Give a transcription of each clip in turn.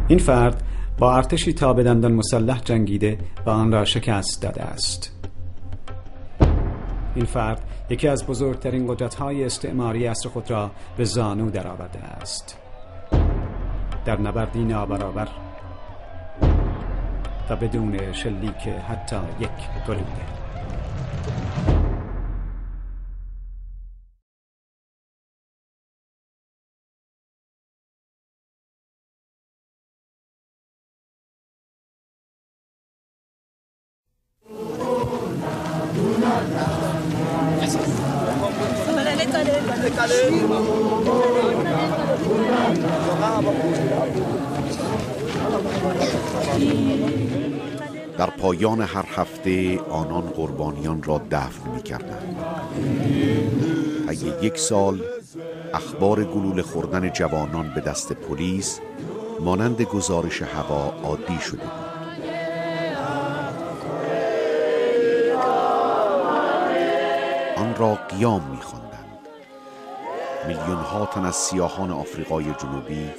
این فرد با ارتشی تا به دندان مسلح جنگیده و آن را شکست داده است. این فرد یکی از بزرگترین قدرت‌های استعماری عصر خود را به زانو درآورده است. در نبردی نابرابر و بدون شلیک حتی یک گلوله. در پایان هر هفته آنان قربانیان را دفن می‌کردند. طی یک سال اخبار گلوله خوردن جوانان به دست پلیس مانند گزارش هوا عادی شده بود. آن را قیام می‌خواندند. میلیون‌ها تن از سیاهان آفریقای جنوبی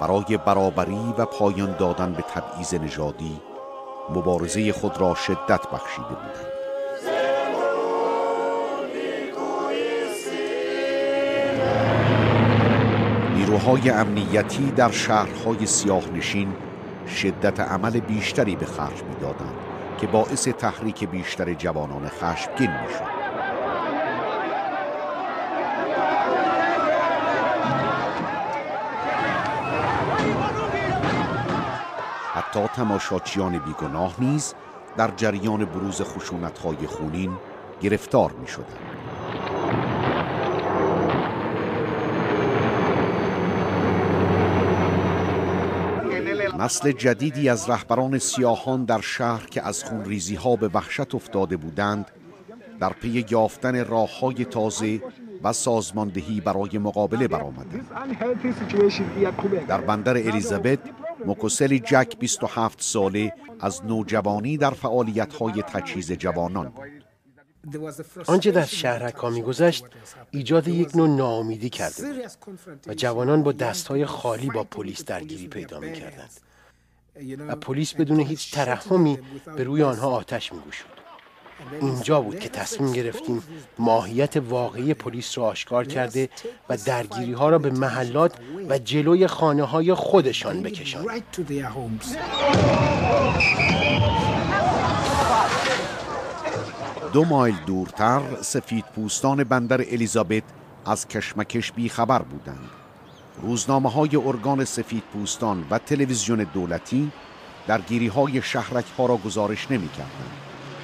برای برابری و پایان دادن به تبعیض نژادی مبارزه خود را شدت بخشیده بودند. نیروهای امنیتی در شهرهای سیاه‌نشین شدت عمل بیشتری به خرج می‌دادند که باعث تحریک بیشتر جوانان خشمگین می‌شد. حتی تماشاچیان بیگناه نیز در جریان بروز خشونت‌های خونین گرفتار می‌شدند. نسل جدیدی از رهبران سیاهان در شهر که از خونریزی‌ها به وحشت افتاده بودند، در پی یافتن راه‌های تازه و سازماندهی برای مقابله برآمدند. در بندر الیزابت، مکوسلی جک 27 ساله از نوجوانی در فعالیت‌های تجهیز جوانان بود. آنچه در شهرک‌ها می‌گذشت ایجاد یک نوع ناامیدی کرده بود و جوانان با دست‌های خالی با پلیس درگیری پیدا می‌کردند و پلیس بدون هیچ ترحمی به روی آنها آتش می‌گشود. اینجا بود که تصمیم گرفتیم ماهیت واقعی پلیس را آشکار کرده و درگیری‌ها را به محلات و جلوی خانه‌های خودشان بکشانیم. 2 مایل دورتر سفیدپوستان بندر الیزابت از کشمکش بیخبر بودند. روزنامه‌های ارگان سفیدپوستان و تلویزیون دولتی درگیری‌های شهرک‌ها را گزارش نمی‌کردند،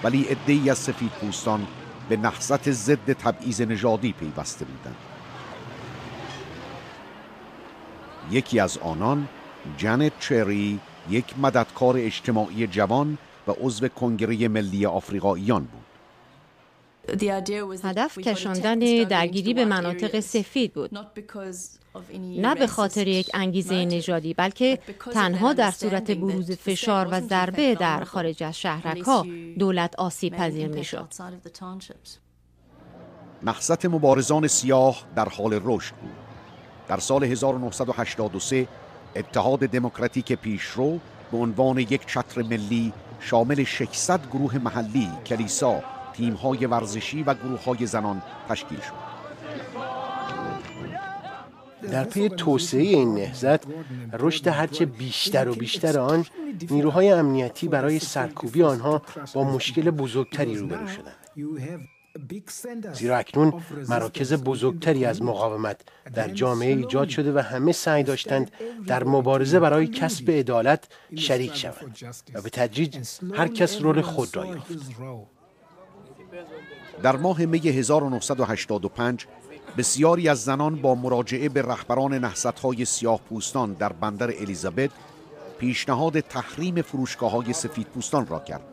ولی عده‌ای از سفیدپوستان به نهضت ضد تبعیض نژادی پیوسته بودند. یکی از آنان، جنت چری، یک مددکار اجتماعی جوان و عضو کنگره ملی آفریقاییان بود. هدف کشاندن درگیری به مناطق سفید بود، نه به خاطر یک انگیزه نژادی، بلکه تنها در صورت بروز فشار و ضربه در خارج از شهرک‌ها دولت آسیب پذیر می‌شد. نهضت مبارزان سیاه در حال رشد بود. در سال 1983 اتحاد دموکراتیک پیشرو به عنوان یک چتر ملی شامل 600 گروه محلی، کلیسا، تیم‌های ورزشی و گروه‌های زنان تشکیل شد. در پی توسعه این نهضت، رشد هرچه بیشتر و بیشتر آن، نیروهای امنیتی برای سرکوبی آنها با مشکل بزرگتری روبرو شدند. زیرا اکنون مراکز بزرگتری از مقاومت در جامعه ایجاد شده و همه سعی داشتند در مبارزه برای کسب عدالت شریک شوند و به تدریج هر کس رول خود را یافت. در ماه می 1985 بسیاری از زنان با مراجعه به رهبران نهضت‌های سیاه پوستان در بندر الیزابت پیشنهاد تحریم فروشگاه‌های سفیدپوستان را کرد.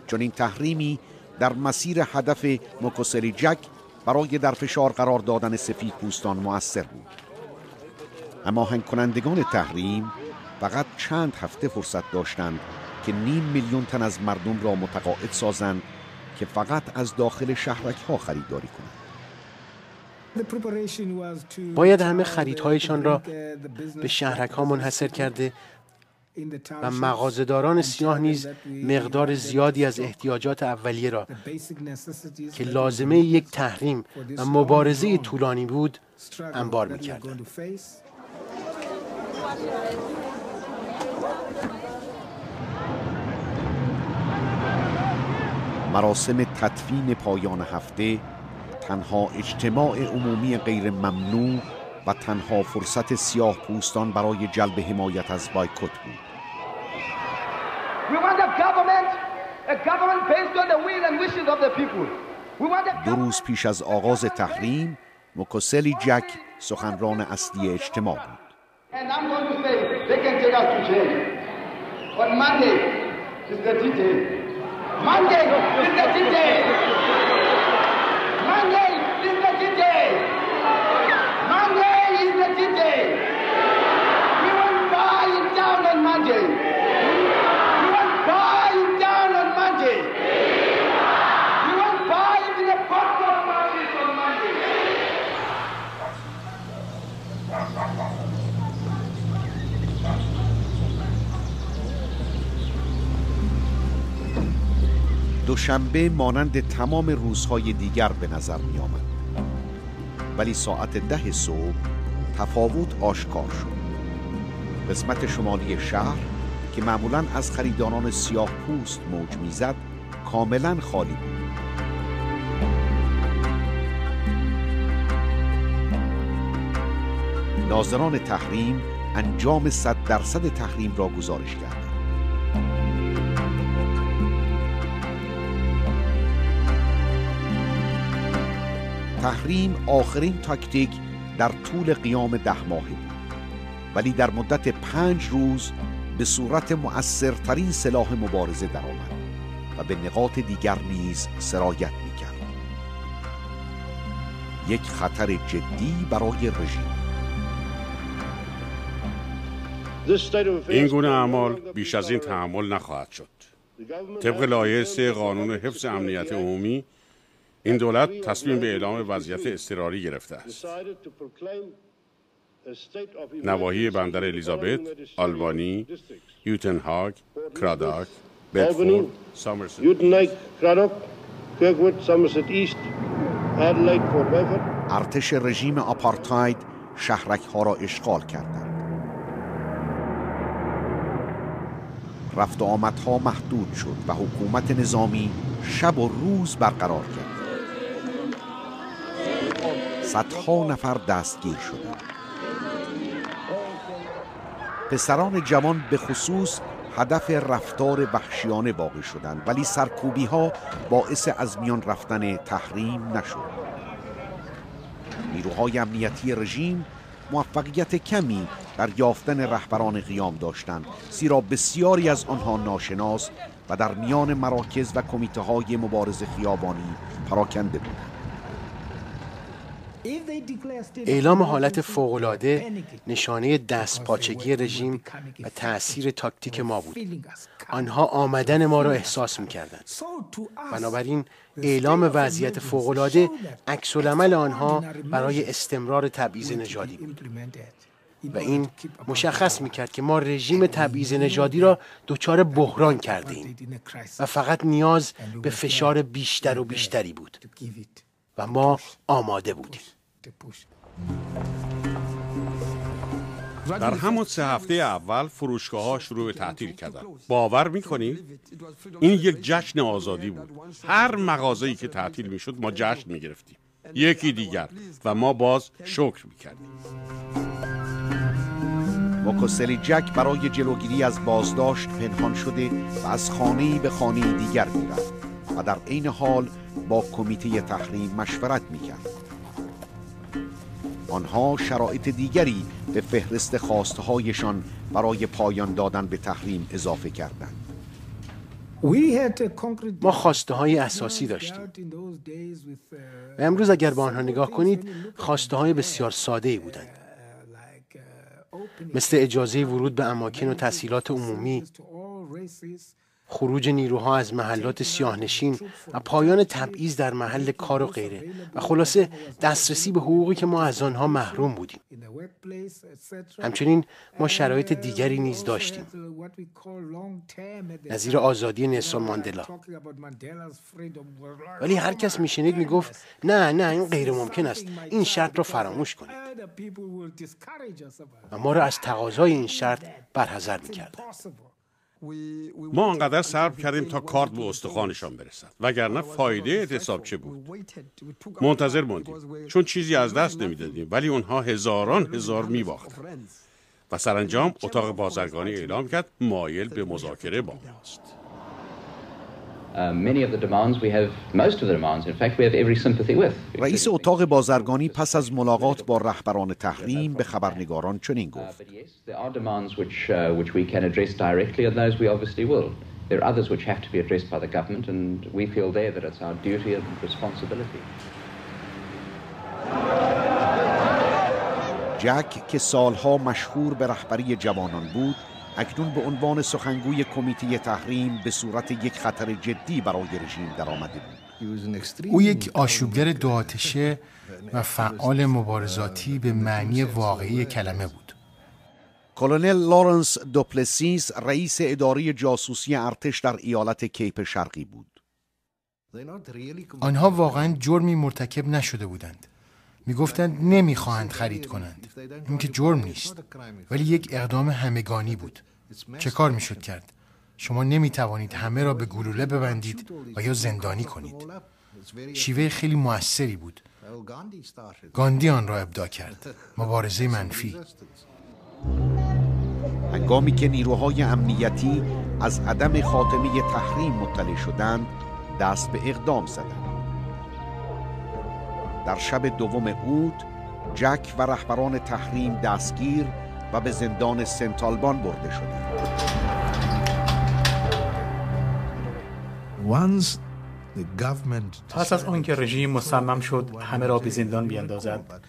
چون این تحریمی در مسیر هدف مکوسلی جک برای در فشار قرار دادن سفیدپوستان مؤثر بود. اما آهنگ کنندگان تحریم فقط چند هفته فرصت داشتند که 500,000 تن از مردم را متقاعد سازند که فقط از داخل شهرک‌ها خریداری کنند. باید همه خریدهایشان را به شهرک‌ها منحصر کرده و مغازه‌داران سیاه نیز مقدار زیادی از احتیاجات اولیه را که لازمه یک تحریم و مبارزه طولانی بود انبار می‌کردند. مراسم تدفین پایان هفته تنها اجتماع عمومی غیر ممنوع و تنها فرصت سیاه پوستان برای جلب حمایت از بایکوت بود. دو روز پیش از آغاز تحریم، مکوسلی جک سخنران اصلی اجتماع بود. دوشنبه مانند تمام روزهای دیگر به نظر می آمد. ولی ساعت 10 صبح تفاوت آشکار شد. قسمت شمالی شهر که معمولاً از خریداران سیاه پوست موج میزد کاملاً خالی بود. ناظران تحریم انجام 100% تحریم را گزارش کردند. تحریم آخرین تاکتیک در طول قیام 10 ماهه بود، ولی در مدت 5 روز به صورت مؤثرترین سلاح مبارزه درآمد و به نقاط دیگر نیز سرایت می‌کرد. یک خطر جدی برای رژیم. این گونه اعمال بیش از این تحمل نخواهد شد. طبق لایحه 3 قانون حفظ امنیت عمومی، این دولت تصمیم به اعلام وضعیت اضطراری گرفته است. نواحی بندر الیزابت، آلبانی، یوتنهاگ، کراداک، بدفورد، سامرست ارتش رژیم آپارتاید شهرک‌ها را اشغال کردند. رفت و آمدها محدود شد و حکومت نظامی شب و روز برقرار کرد. صدها نفر دستگیر شدند. پسران جوان به خصوص هدف رفتار وحشیانه واقع شدند، ولی سرکوبی‌ها باعث از میان رفتن تحریم نشد. نیروهای امنیتی رژیم موفقیت کمی در یافتن رهبران قیام داشتند، زیرا بسیاری از آنها ناشناس و در میان مراکز و کمیته‌های مبارزه خیابانی پراکنده بودند. اعلام حالت فوق‌العاده نشانه دستپاچگی رژیم و تأثیر تاکتیک ما بود. آنها آمدن ما را احساس می‌کردند. بنابراین اعلام وضعیت فوق‌العاده عکس‌العمل آنها برای استمرار تبعیض نژادی بود. و این مشخص می‌کرد که ما رژیم تبعیض نژادی را دچار بحران کردیم و فقط نیاز به فشار بیشتر و بیشتری بود و ما آماده بودیم. در همون 3 هفته اول فروشگاه‌ها شروع به تعطیل کردند. باور می‌کنید؟ این یک جشن آزادی بود. هر مغازه‌ای که تعطیل می‌شد ما جشن می‌گرفتیم. یکی دیگر و ما باز شکر می‌کردیم. مکوسلی جک برای جلوگیری از بازداشت پنهان شده و از خانه‌ای به خانه دیگر می‌رفت و در عین حال با کمیته تحریم مشورت می‌کرد. آنها شرایط دیگری به فهرست خواسته‌هایشان برای پایان دادن به تحریم اضافه کردند. ما خواسته‌های اساسی داشتیم و امروز اگر به آنها نگاه کنید خواسته‌های بسیار ساده‌ای بودند، مثل اجازه ورود به اماکن و تسهیلات عمومی، خروج نیروها از محلات سیاه‌نشین و پایان تبعیض در محل کار و غیره و خلاصه دسترسی به حقوقی که ما از آنها محروم بودیم. همچنین ما شرایط دیگری نیز داشتیم، نظیر آزادی نلسون ماندلا. ولی هر کس میشنید میگفت نه این غیر ممکن است، این شرط را فراموش کنید و ما را از تقاضای این شرط برحذر میکردند. ما انقدر صبر کردیم تا کارت به استخوانشان برسد، وگرنه فایده اعتصاب چه بود؟ منتظر موندیم، چون چیزی از دست نمیدادیم، ولی اونها هزاران هزار میباختند و سرانجام اتاق بازرگانی اعلام کرد مایل به مذاکره با ماست. رئیس اتاق بازرگانی پس از ملاقات با رهبران تحریم به خبرنگاران چنین گفت: جک که سالها مشهور به رهبری جوانان بود، اکنون به عنوان سخنگوی کمیته تحریم به صورت یک خطر جدی برای رژیم درآمده بود. او یک آشوبگر دو آتشه و فعال مبارزاتی به معنی واقعی کلمه بود. کلونل لارنس دوپلسیس رئیس اداره جاسوسی ارتش در ایالت کیپ شرقی بود. آنها واقعا جرمی مرتکب نشده بودند. میگفتند نمیخواهند خرید کنند. این که جرم نیست، ولی یک اقدام همگانی بود. چه کار میشد کرد؟ شما نمیتوانید همه را به گلوله ببندید و یا زندانی کنید. شیوه خیلی موثری بود. گاندی آن را ابداع کرد. مبارزه منفی. هنگامی که نیروهای امنیتی از عدم خاتمه تحریم مطلع شدند، دست به اقدام زدند. در شب 2 اوت، جک و رهبران تحریم دستگیر و به زندان سنت آلبان برده شدند. پس از آنکه رژیم مصمم شد همه را به زندان بیندازد،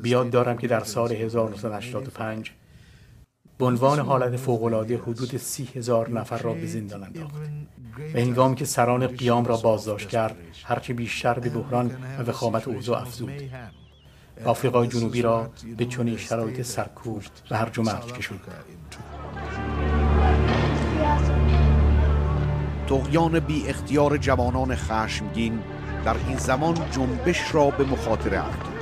بیاد دارم که در سال 1985 به عنوان حالت فوق‌العاده حدود 30,000 نفر را به زندان انداخت و هنگامی که سران قیام را بازداشت کرد، هرچه بیشتر به بحران و وخامت اوضاع افزود. آفریقای جنوبی را به چنین شرایط سرکوب و هرج و مرج کشاند. طغیان بی اختیار جوانان خشمگین در این زمان جنبش را به مخاطره افکند.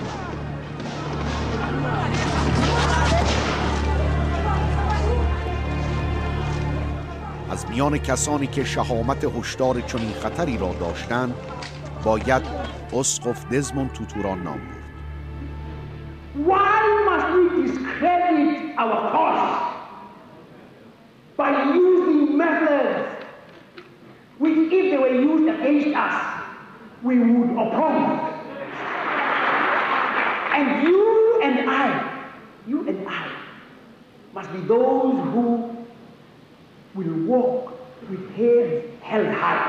از میان کسانی که شهامت هشدار چنین خطری را داشتند، باید اسقف دزموند توتو را نام برد. Why must we discredit our cause by using methods which, if they were used against us, we would oppose? And you and I must be those who will walk with heads held high.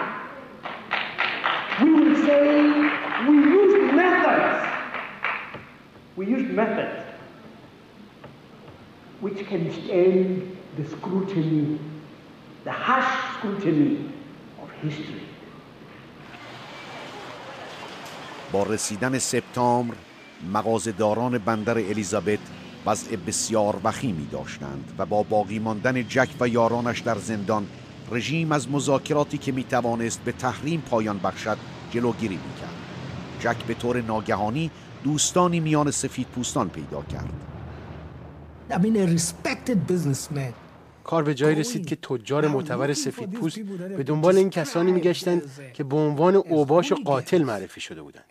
We will say we used methods which can stand the scrutiny, the harsh scrutiny of history. با رسیدن سپتامبر، مغازه‌داران بندر الیزابت وضع بسیار وخیمی داشتند و با باقی ماندن جک و یارانش در زندان، رژیم از مذاکراتی که میتوانست به تحریم پایان بخشد جلوگیری میکرد. جک به طور ناگهانی دوستانی میان سفیدپوستان پیدا کرد. کار به جایی رسید که تجار معتبر سفیدپوست به دنبال این کسانی میگشتند که به عنوان اوباش و قاتل معرفی شده بودند.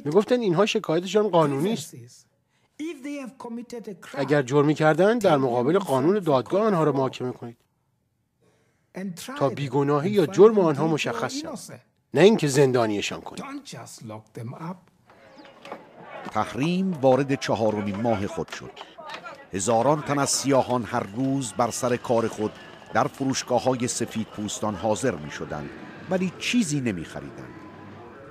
میگفتند اینها شکایتشان قانونی است. اگر جرمی کردند در مقابل قانون دادگاه آنها را محاکمه کنید تا بیگناهی یا جرم آنها مشخص شود، نه اینکه زندانیشان کنید. تحریم وارد 4مین ماه خود شد. هزاران تن از سیاهان هر روز بر سر کار خود در فروشگاه‌های سفیدپوستان حاضر می‌شدند، ولی چیزی نمی‌خریدند.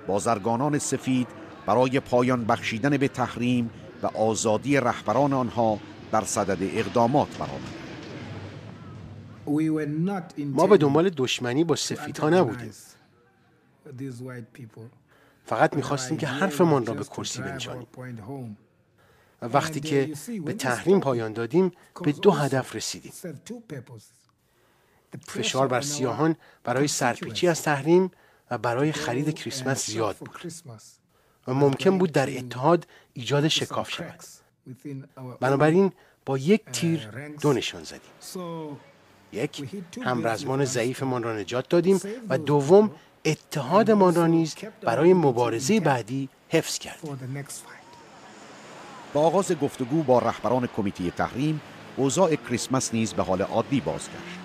بازرگانان سفید برای پایان بخشیدن به تحریم و آزادی رهبران آنها در صدد اقدامات برآمدند. ما به دنبال دشمنی با سفیدها نبودیم. فقط می‌خواستیم که حرفمان را به کرسی بنشانیم. و وقتی که به تحریم پایان دادیم به 2 هدف رسیدیم. فشار بر سیاهان برای سرپیچی از تحریم و برای خرید کریسمس زیاد بود و ممکن بود در اتحاد ایجاد شکاف شود. بنابراین با 1 تیر 2 نشان زدیم. 1 همرزمان ضعیفمان را نجات دادیم و 2 اتحادمان را نیز برای مبارزه بعدی حفظ کردیم. با آغاز گفتگو با رهبران کمیته تحریم، اوضاع کریسمس نیز به حال عادی بازگشت.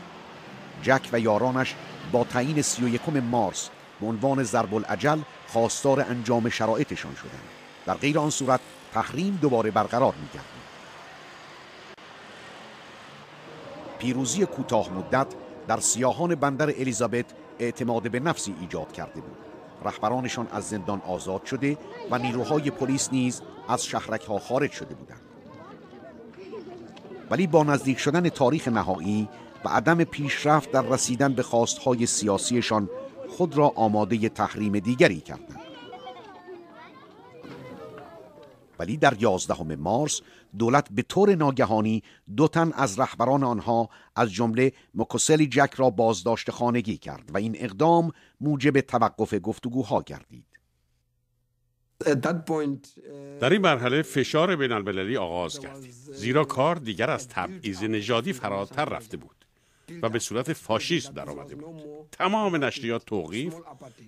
جک و یارانش با تعیین 31 مارس به عنوان ضرب الاجل خواستار انجام شرایطشان شدند. در غیر آن صورت تحریم دوباره برقرار می‌گردید. پیروزی کوتاه مدت در سیاهان بندر الیزابت اعتماد به نفسی ایجاد کرده بود. رهبرانشان از زندان آزاد شده و نیروهای پلیس نیز از شهرک‌ها خارج شده بودند. ولی با نزدیک شدن تاریخ نهایی و عدم پیشرفت در رسیدن به خواستهای سیاسیشان خود را آماده تحریم دیگری کردند. ولی در 11 مارس دولت به طور ناگهانی 2 تن از رهبران آنها از جمله مکوسلی جک را بازداشت خانگی کرد و این اقدام موجب توقف گفتگوها گردید. در این مرحله فشار بین المللی آغاز گردید، زیرا کار دیگر از تبعیض نژادی فراتر رفته بود و به صورت فاشیسم در آمده بود. تمام نشریات توقیف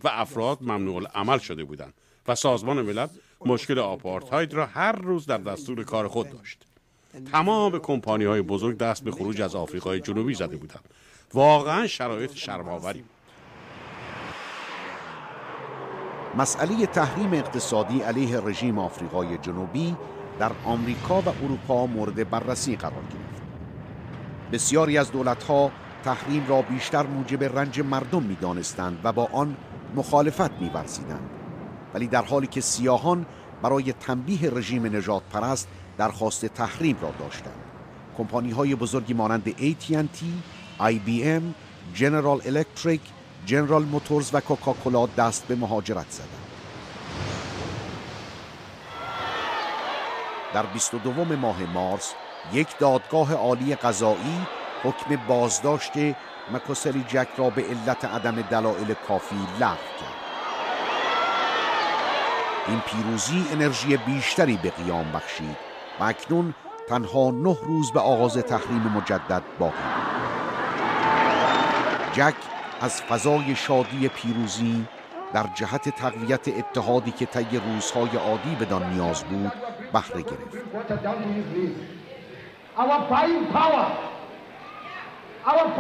و افراد ممنوع العمل شده بودند و سازمان ملل مشکل آپارتاید را هر روز در دستور کار خود داشت. تمام کمپانی‌های بزرگ دست به خروج از آفریقای جنوبی زده بودند. واقعا شرایط شرم‌آوری. مسئله تحریم اقتصادی علیه رژیم آفریقای جنوبی در آمریکا و اروپا مورد بررسی قرار گرفت. بسیاری از دولت‌ها تحریم را بیشتر موجب رنج مردم می‌دانستند و با آن مخالفت می‌ورزیدند. ولی در حالی که سیاهان برای تنبیه رژیم نژاد پرست درخواست تحریم را داشتند، کمپانی‌های بزرگی مانند AT&T، IBM، جنرال الکتریک، جنرال موتورز و کوکاکولا دست به مهاجرت زدند. در 22 ماه مارس یک دادگاه عالی قضایی حکم بازداشت مکوسلی جک را به علت عدم دلایل کافی لغو کرد. این پیروزی انرژی بیشتری به قیام بخشید و اکنون تنها 9 روز به آغاز تحریم مجدد باقی بود. جک از فضای شادی پیروزی در جهت تقویت اتحادی که طی روزهای عادی بدان نیاز بود بهره گرفت. Our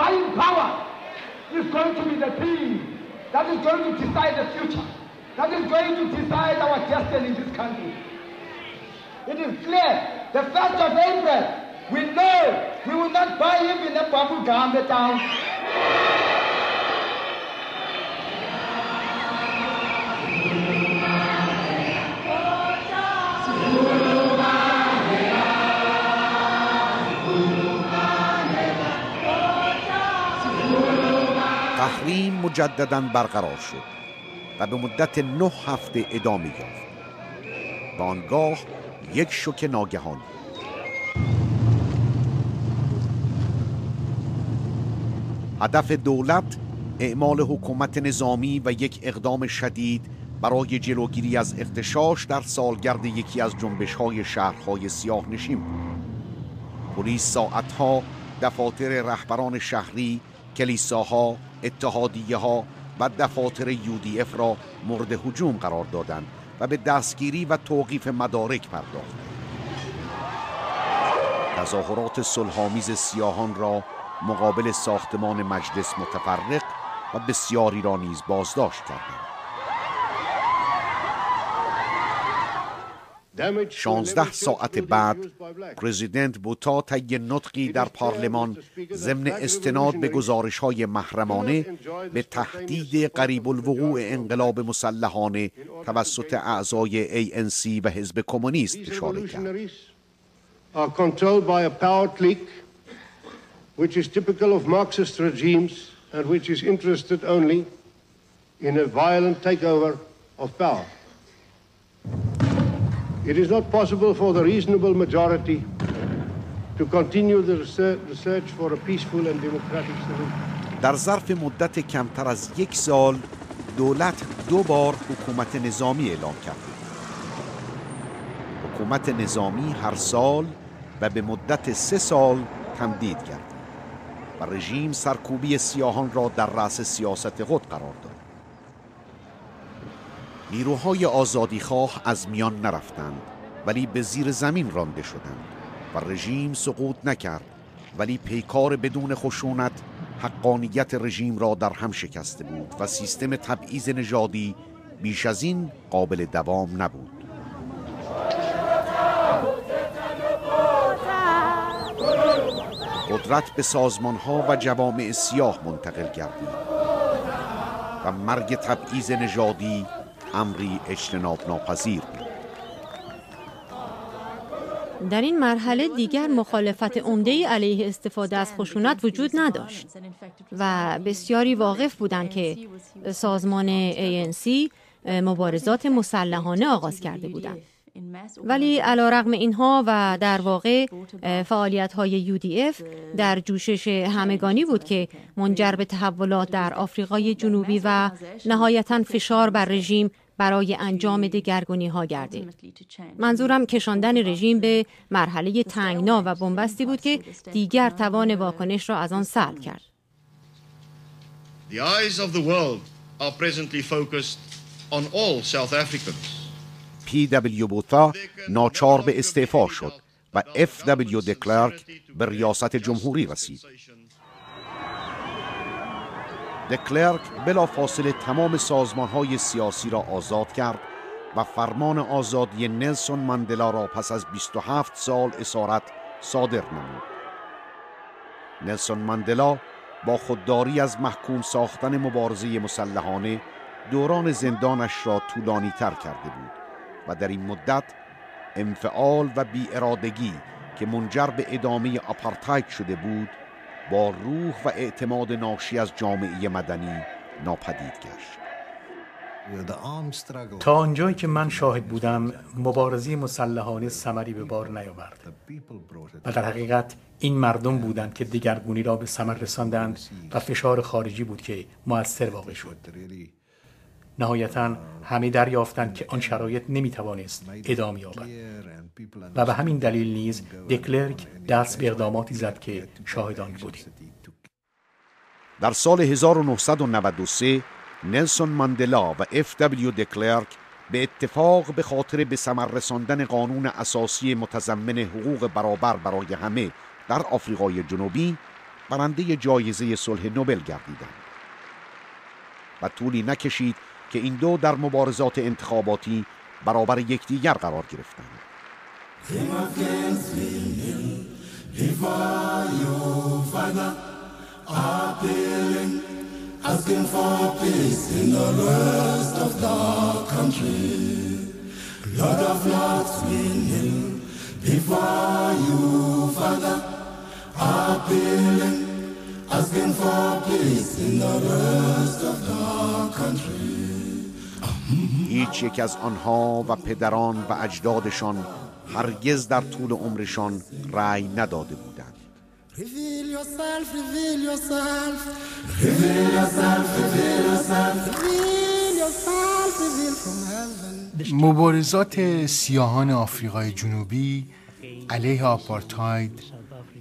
buying power is going to be the thing that is going to decide the future, that is going to decide our destiny in this country. It is clear, the 1st of April, we know we will not buy even a bubble gum down. تحریم مجدداً برقرار شد و به مدت 9 هفته ادامه یافت و آنگاه یک شوک ناگهانی. هدف دولت اعمال حکومت نظامی و یک اقدام شدید برای جلوگیری از اغتشاش در سالگرد یکی از جنبش‌های شهرهای سیاه نشین بود. پلیس ساعتها دفاتر رهبران شهری، کلیساها، اتحادیه‌ها و دفاتر UDF را مورد هجوم قرار دادند و به دستگیری و توقیف مدارک پرداختند. تظاهرات صلح‌آمیز سیاهان را مقابل ساختمان مجلس متفرق و بسیاری را نیز بازداشت کردند. 16 ساعت بعد پرزیدنت بوتا طی نطقی در پارلمان ضمن استناد به گزارش‌های محرمانه به تهدید قریب الوقوع انقلاب مسلحانه توسط اعضای ANC و حزب کمونیست اشاره کرد. Are controlled by a power clique which is typical of Marxist regimes and which is interested only in a violent takeover of power. It is not possible for the reasonable majority to continue the research for a peaceful and democratic solution. در ظرف مدت کمتر از 1 سال دولت 2 بار حکومت نظامی اعلام کرد. حکومت نظامی هر سال و به مدت 3 سال تمدید کرد و رژیم سرکوبی سیاهان را در رأس سیاست خود قرار داد. نیروهای آزادیخواه از میان نرفتند ولی به زیر زمین رانده شدند و رژیم سقوط نکرد، ولی پیکار بدون خشونت حقانیت رژیم را در هم شکسته بود و سیستم تبعیض نژادی بیش از این قابل دوام نبود. قدرت به سازمان‌ها و جوامع سیاه منتقل گردید و مرگ تبعیض نژادی امری اجتناب ناپذیر بود. در این مرحله دیگر مخالفت عمده‌ای علیه استفاده از خشونت وجود نداشت و بسیاری واقف بودند که سازمان ANC مبارزات مسلحانه آغاز کرده بودند. ولی علیرغم اینها و در واقع فعالیت‌های UDF در جوشش همگانی بود که منجر به تحولات در آفریقای جنوبی و نهایتاً فشار بر رژیم برای انجام دگرگونی‌ها گردید. منظورم کشاندن رژیم به مرحله تنگنا و بنبستی بود که دیگر توان واکنش را از آن سلب کرد. The eyes of the world are presently focused on all South Africans. P.W. بوتا ناچار به استعفا شد و F.W. de Klerk به ریاست جمهوری رسید. دکلرک بلافاصله تمام سازمان‌های سیاسی را آزاد کرد و فرمان آزادی نلسون ماندلا را پس از 27 سال اسارت صادر نمود. نلسون ماندلا با خودداری از محکوم ساختن مبارزه مسلحانه دوران زندانش را طولانی تر کرده بود و در این مدت انفعال و بی‌ارادگی که منجر به ادامه آپارتاید شده بود با روح و اعتماد ناشی از جامعه مدنی ناپدید گشت. تا آنجایی که من شاهد بودم مبارزه مسلحانه ثمری به بار نیاورد و در حقیقت این مردم بودند که دگرگونی را به ثمر رساندند و فشار خارجی بود که مؤثر واقع شد. نهایتاً همه دریافتند که آن شرایط نمیتوانست ادامه یابد و به همین دلیل نیز دکلرک دست به اقداماتی زد که شاهدان بودیم. در سال 1993 نلسون ماندلا و F.W. دکلرک به اتفاق به خاطر به ثمر رساندن قانون اساسی متضمن حقوق برابر برای همه در آفریقای جنوبی برنده جایزه صلح نوبل گردیدند و طولی نکشید که این دو در مبارزات انتخاباتی برابر یکدیگر قرار گرفتند. هیچ یک از آنها و پدران و اجدادشان هرگز در طول عمرشان رأی نداده بودند. مبارزات سیاهان آفریقای جنوبی علیه آپارتاید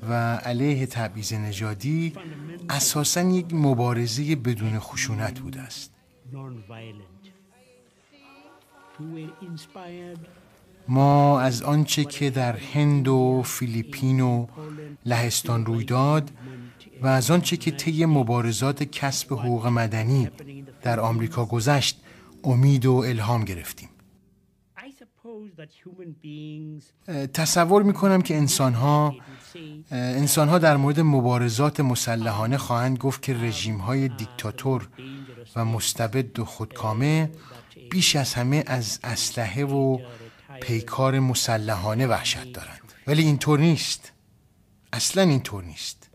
و علیه تبعیض نژادی اساساً یک مبارزه بدون خشونت بوده است. ما از آنچه که در هند و فیلیپین و لهستان روی داد و از آنچه که طی مبارزات کسب حقوق مدنی در آمریکا گذشت امید و الهام گرفتیم. تصور میکنم که انسانها در مورد مبارزات مسلحانه خواهند گفت که رژیم‌های دیکتاتور و مستبد و خودکامه بیش از همه از اسلحه و پیکار مسلحانه وحشت دارند. ولی اینطور نیست. اصلا اینطور نیست.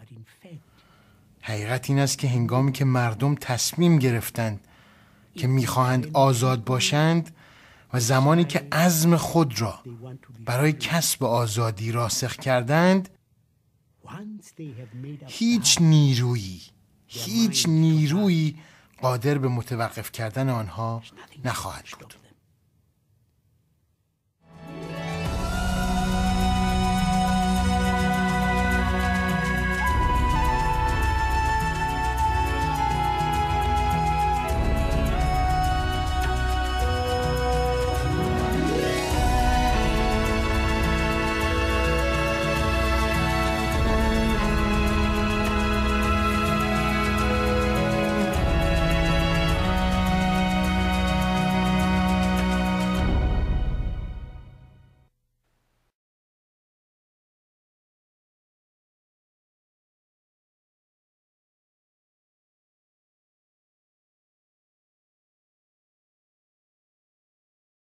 حقیقت این است که هنگامی که مردم تصمیم گرفتند که میخواهند آزاد باشند و زمانی که عزم خود را برای کسب آزادی راسخ کردند، هیچ نیرویی قادر به متوقف کردن آنها نخواهد بود.